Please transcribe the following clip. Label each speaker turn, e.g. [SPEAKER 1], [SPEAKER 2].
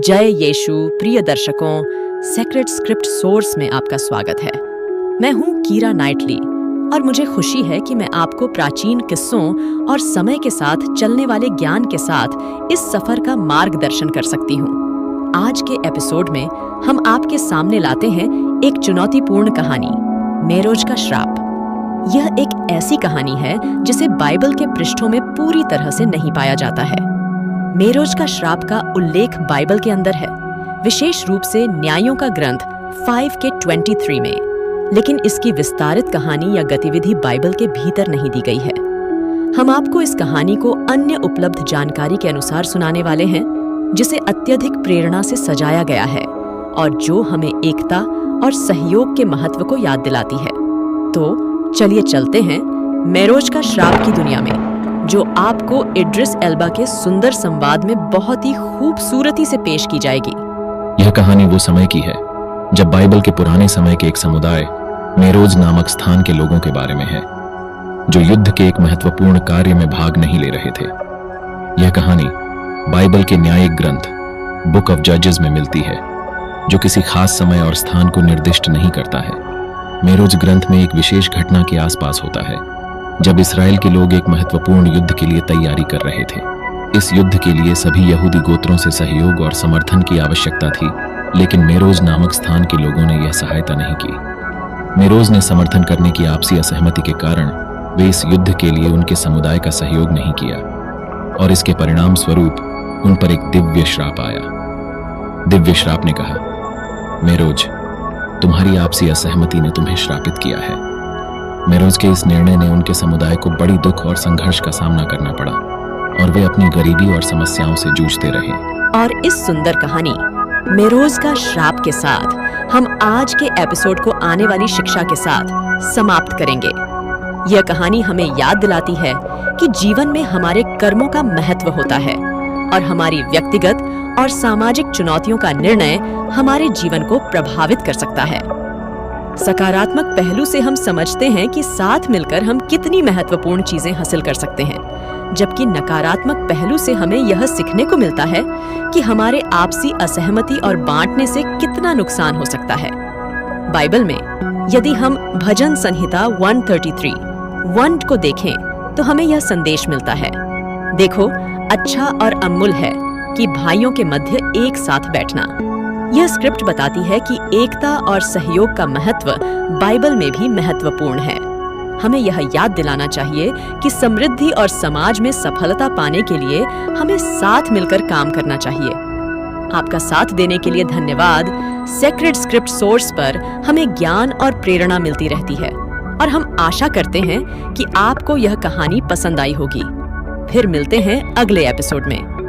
[SPEAKER 1] जय यीशु प्रिय दर्शकों, सेक्रेड स्क्रिप्ट सोर्स में आपका स्वागत है। मैं हूं कीरा नाइटली और मुझे खुशी है कि मैं आपको प्राचीन किस्सों और समय के साथ चलने वाले ज्ञान के साथ इस सफर का मार्गदर्शन कर सकती हूं। आज के एपिसोड में हम आपके सामने लाते हैं एक चुनौतीपूर्ण कहानी, मेरोज का श्राप। यह एक ऐसी कहानी है जिसे बाइबल के पृष्ठों में पूरी तरह से नहीं पाया जाता है। मेरोज का श्राप का उल्लेख बाइबल के अंदर है, विशेष रूप से न्यायों का ग्रंथ 5:23 में, लेकिन इसकी विस्तारित कहानी या गतिविधि बाइबल के भीतर नहीं दी गई है। हम आपको इस कहानी को अन्य उपलब्ध जानकारी के अनुसार सुनाने वाले हैं, जिसे अत्यधिक प्रेरणा से सजाया गया है और जो हमें एकता और सहयोग के महत्व को याद दिलाती है। तो चलिए चलते हैं मेरोज का श्राप की दुनिया में, जो आपको इद्रिस एल्बा के सुंदर संवाद में बहुत ही खूबसूरती से पेश की जाएगी।
[SPEAKER 2] यह कहानी वो समय की है जब बाइबल के पुराने समय के एक समुदाय मेरोज नामक स्थान के लोगों के बारे में है, जो युद्ध के एक महत्वपूर्ण कार्य में भाग नहीं ले रहे थे। यह कहानी बाइबल के न्यायिक ग्रंथ बुक ऑफ जजेस में मिलती है, जो किसी खास समय और स्थान को निर्दिष्ट नहीं करता है। मेरोज ग्रंथ में एक विशेष घटना के आसपास होता है, जब इस्राएल के लोग एक महत्वपूर्ण युद्ध के लिए तैयारी कर रहे थे। इस युद्ध के लिए सभी यहूदी गोत्रों से सहयोग और समर्थन की आवश्यकता थी, लेकिन मेरोज नामक स्थान के लोगों ने यह सहायता नहीं की। मेरोज ने समर्थन करने की आपसी असहमति के कारण वे इस युद्ध के लिए उनके समुदाय का सहयोग नहीं किया, और इसके परिणाम स्वरूप उन पर एक दिव्य श्राप आया। दिव्य श्राप ने कहा, मेरोज, तुम्हारी आपसी असहमति ने तुम्हें श्रापित किया है। मेरोज के इस निर्णय ने उनके समुदाय को बड़ी दुख और संघर्ष का सामना करना पड़ा, और वे अपनी गरीबी और समस्याओं से जूझते रहे।
[SPEAKER 1] और इस सुंदर कहानी मेरोज का श्राप के साथ हम आज के एपिसोड को आने वाली शिक्षा के साथ समाप्त करेंगे। यह कहानी हमें याद दिलाती है कि जीवन में हमारे कर्मों का महत्व होता है और हमारी व्यक्तिगत और सामाजिक चुनौतियों का निर्णय हमारे जीवन को प्रभावित कर सकता है। सकारात्मक पहलू से हम समझते हैं कि साथ मिलकर हम कितनी महत्वपूर्ण चीजें हासिल कर सकते हैं, जबकि नकारात्मक पहलू से हमें यह सीखने को मिलता है कि हमारे आपसी असहमति और बांटने से कितना नुकसान हो सकता है। बाइबल में यदि हम भजन संहिता 133:1 को देखें तो हमें यह संदेश मिलता है, देखो, अच्छा और अमूल है कि भाइयों के मध्य एक साथ बैठना। यह स्क्रिप्ट बताती है कि एकता और सहयोग का महत्व बाइबल में भी महत्वपूर्ण है। हमें यह याद दिलाना चाहिए कि समृद्धि और समाज में सफलता पाने के लिए हमें साथ मिलकर काम करना चाहिए। आपका साथ देने के लिए धन्यवाद। सेक्रेड स्क्रिप्ट सोर्स पर हमें ज्ञान और प्रेरणा मिलती रहती है, और हम आशा करते हैं कि आपको यह कहानी पसंद आई होगी। फिर मिलते हैं अगले एपिसोड में।